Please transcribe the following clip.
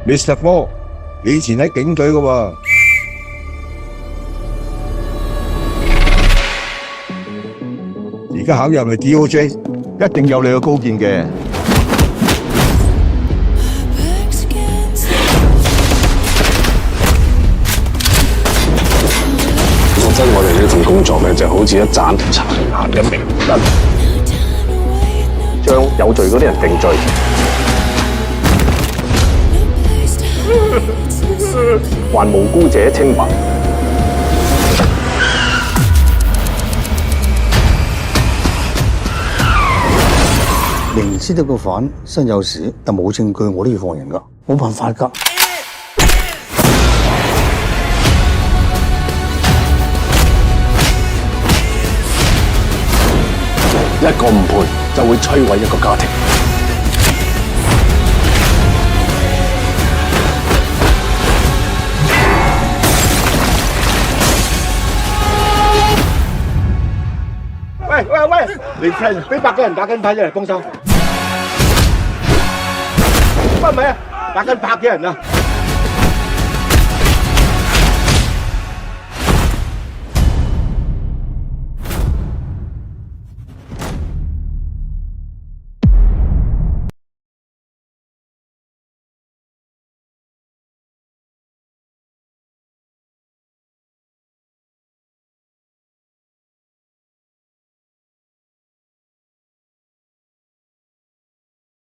Mr. 哥，你以前喺警隊嘅喎，而家考入嚟 DOJ，一定有你嘅高見嘅。覺得我哋呢份工作咧，就好似一盞殘顏嘅明燈，將有罪嗰啲人定罪。還無辜者清白。明知道個犯身有事，但冇證據，我都要放人噶，冇辦法噶。一個誤判就會摧毀一個家庭。喂，你睇俾100個人打緊牌出嚟幫手，唔係啊，打緊100嘅人啊！